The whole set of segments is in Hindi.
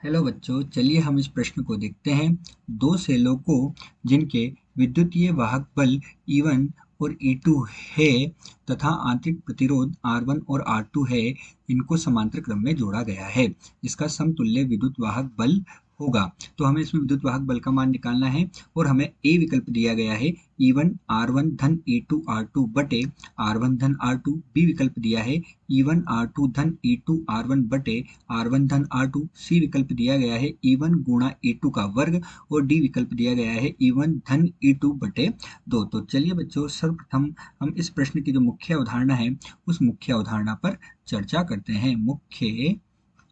हेलो बच्चों, चलिए हम इस प्रश्न को देखते हैं। दो सेलों को जिनके विद्युतीय वाहक बल E1 और E2 है तथा आंतरिक प्रतिरोध R1 और R2 है, इनको समांतर क्रम में जोड़ा गया है। इसका समतुल्य विद्युत वाहक बल होगा। तो हमें इसमें विद्युत वाहक बल का मान निकालना है और हमें ए विकल्प दिया गया है E1 R1 धन E2 R2 बटे R1 धन R2। बी विकल्प दिया है E1 R2 धन E2 R1 बटे R1 धन R2। सी विकल्प दिया गया है E1 गुणा E2 का वर्ग और डी विकल्प दिया गया है E1 धन E2 बटे 2। तो चलिए बच्चों, सर्वप्रथम हम इस प्रश्न की जो मुख्य अवधारणा है उस मुख्य अवधारणा पर चर्चा करते हैं। मुख्य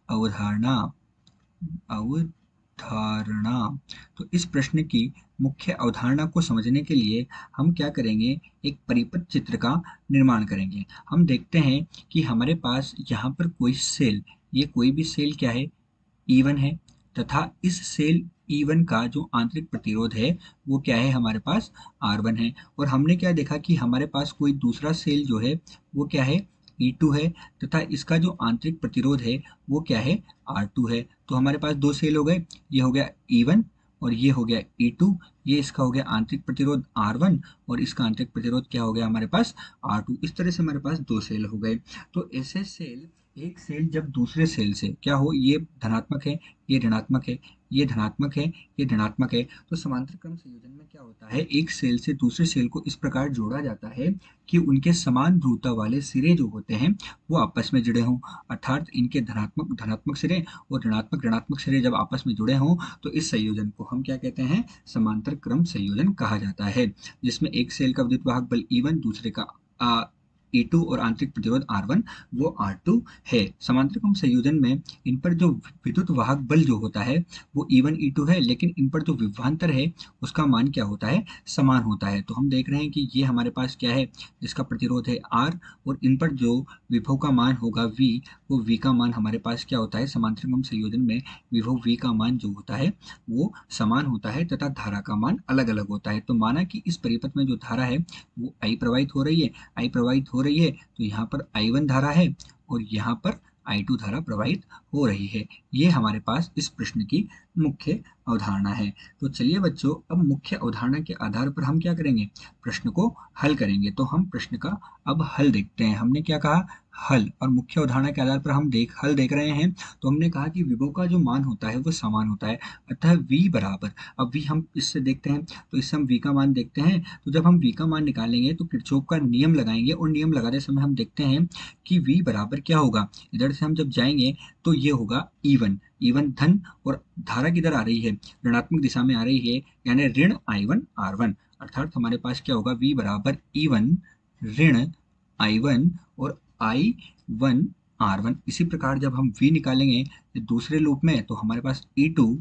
अवधारणा अवधारणा तो इस प्रश्न की मुख्य अवधारणा को समझने के लिए हम क्या करेंगे, एक परिपथ चित्र का निर्माण करेंगे। हम देखते हैं कि हमारे पास यहाँ पर कोई सेल, ये कोई भी सेल क्या है, E1 है तथा इस सेल E1 का जो आंतरिक प्रतिरोध है वो क्या है, हमारे पास R1 है। और हमने क्या देखा कि हमारे पास कोई दूसरा सेल जो है वो क्या है, E2 है तथा इसका जो आंतरिक प्रतिरोध है वो क्या है, R2 है। तो हमारे पास दो सेल हो गए, ये हो गया E1 और ये हो गया E2। ये इसका हो गया आंतरिक प्रतिरोध R1 और इसका आंतरिक प्रतिरोध क्या हो गया हमारे पास, R2। इस तरह से हमारे पास दो सेल हो गए। तो ऐसे सेल, एक सेल जब दूसरे सेल से क्या हो, ये धनात्मक है, ये ऋणात्मक है, ये धनात्मक है, ये ऋणात्मक है, तो समांतर क्रम संयोजन में क्या होता है, एक सेल से दूसरे सेल को इस प्रकार जोड़ा जाता है कि उनके समान ध्रुवता वाले सिरे जो होते हैं वो आपस में जुड़े हों। अर्थात इनके धनात्मक धनात्मक सिरे और ऋणात्मक ऋणात्मक सिरे जब आपस में जुड़े हों तो इस संयोजन को हम क्या कहते हैं, समांतर क्रम संयोजन कहा जाता है। जिसमें एक सेल का विद्युत वाहक बल E1, दूसरे का E2 और आंतरिक प्रतिरोध R1 वो R2 है। समांतर क्रम संयोजन में इन पर जो विद्युत वाहक बल जो होता है वो E1 E2 है, लेकिन इन पर जो विभवांतर है उसका मान क्या होता है, समान होता है। तो हम देख रहे हैं कि ये हमारे पास क्या है, इसका प्रतिरोध है R और इन पर जो विभव का मान होगा V, वो V का मान हमारे पास क्या होता है, समांतर क्रम संयोजन में विभव V का मान जो होता है वो समान होता है तथा धारा का मान अलग अलग होता है। तो माना कि इस परिपथ में जो धारा है वो I प्रवाहित हो रही है, I प्रवाहित हो रही है, तो यहाँ पर I1 धारा है और यहाँ पर I2 धारा प्रवाहित हो रही है। ये हमारे पास इस प्रश्न की मुख्य अवधारणा है। तो चलिए बच्चों, अब मुख्य अवधारणा के आधार पर हम क्या करेंगे, प्रश्न को हल करेंगे। तो हम प्रश्न का अब हल देखते हैं। हमने क्या कहा, हल, और मुख्य अवधारणा के आधार पर हम हल देख रहे हैं। तो हमने कहा कि विभव का जो मान होता है वो समान होता है, अतः V बराबर, अब V हम इससे देखते हैं तो इससे हम V का मान देखते हैं। तो जब हम V का मान निकालेंगे तो किरचॉफ का नियम लगाएंगे और नियम लगाते समय हम देखते हैं कि V बराबर क्या होगा, इधर से हम जब जाएंगे तो ये होगा E1 धन, और धारा किधर आ रही है, ऋणात्मक दिशा में आ रही है, यानी ऋण I1 R1। अर्थात हमारे पास क्या होगा, V बराबर E1 ऋण I1 और I1 R1। इसी प्रकार जब हम V निकालेंगे दूसरे लूप में तो हमारे पास E2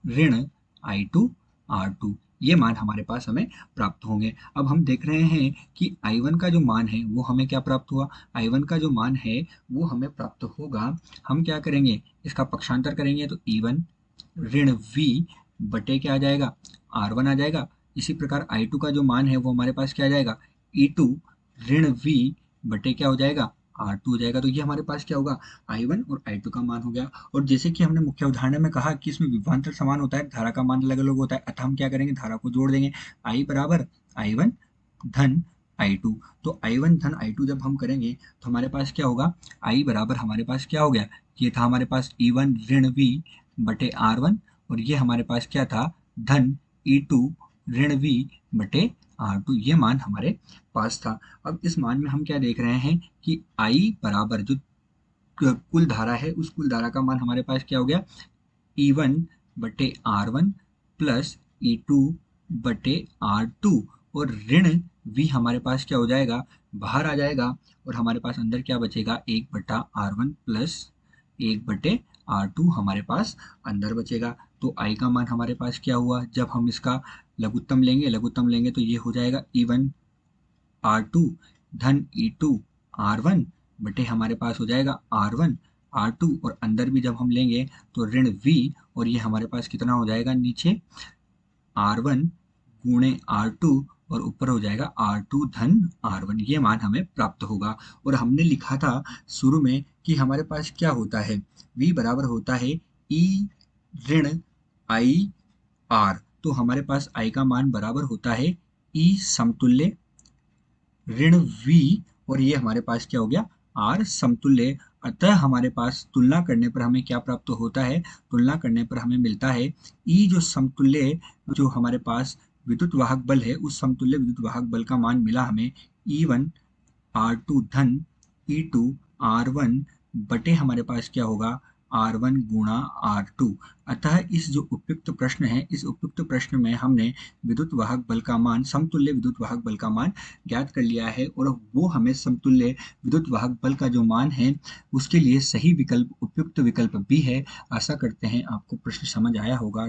ऋण I2 R2, ये मान हमारे पास हमें प्राप्त होंगे। अब हम देख रहे हैं कि I1 का जो मान है वो हमें क्या प्राप्त हुआ, I1 का जो मान है वो हमें प्राप्त होगा। हम क्या करेंगे, इसका पक्षांतर करेंगे तो E1 ऋण V बटे क्या आ जाएगा, R1 आ जाएगा। इसी प्रकार I2 का जो मान है वो हमारे पास क्या आ जाएगा, E2 ऋण V बटे क्या हो जाएगा, R2 हो जाएगा। तो ये हमारे पास क्या होगा, I1 और I2 का मान हो गया। और जैसे कि हमने मुख्य अवधारणा में कहा कि इसमें विभवांतर समान होता है, धारा का मान अलग अलग होता है, अतः हम क्या करेंगे, धारा को जोड़ देंगे। I बराबर I1 धन I2। तो I1 धन I2 जब हम करेंगे तो हमारे पास क्या होगा, I बराबर हमारे पास क्या हो गया, ये था हमारे पास E1 ऋण V बटे R1, और ये हमारे पास क्या था, धन E2 ऋण V बटे R2। ये मान हमारे पास था। अब इस मान में हम क्या देख रहे हैं कि I बराबर जो कुल धारा है उस कुल धारा का मान हमारे पास क्या हो गया, E1 बटे R1 प्लस E2 बटे R2, और ऋण V हमारे पास क्या हो जाएगा, बाहर आ जाएगा, और हमारे पास अंदर क्या बचेगा, 1/R1 प्लस 1/R2 हमारे पास अंदर बचेगा। तो I का मान हमारे पास क्या हुआ, जब हम इसका लघुत्तम लेंगे तो ये हो जाएगा E1 R2 धन E2 R1 बटे हमारे पास हो जाएगा R1 R2, और अंदर भी जब हम लेंगे तो ऋण V, और ये हमारे पास कितना हो जाएगा, नीचे R1 गुणे R2 और ऊपर हो जाएगा R2 धन R1। ये मान हमें प्राप्त होगा। और हमने लिखा था शुरू में कि हमारे पास क्या होता है, V बराबर होता है E ऋण आई आर। तो हमारे पास आई का मान बराबर होता है ई समतुल्य ऋण V, और ये हमारे पास क्या हो गया R समतुल्य। अतः हमारे पास तुलना करने पर हमें क्या प्राप्त होता है, तुलना करने पर हमें मिलता है E जो समतुल्य जो हमारे पास विद्युत वाहक बल है, उस समतुल्य विद्युत वाहक बल का मान मिला हमें E1 R2 धन E2 R1 बटे हमारे पास क्या होगा R1 गुणा R2। अतः इस जो उपयुक्त प्रश्न है, इस उपयुक्त प्रश्न में हमने विद्युत वाहक बल का मान, समतुल्य विद्युत वाहक बल का मान ज्ञात कर लिया है, और वो हमें समतुल्य विद्युत वाहक बल का जो मान है उसके लिए सही विकल्प उपयुक्त विकल्प भी है। आशा करते हैं आपको प्रश्न समझ आया होगा।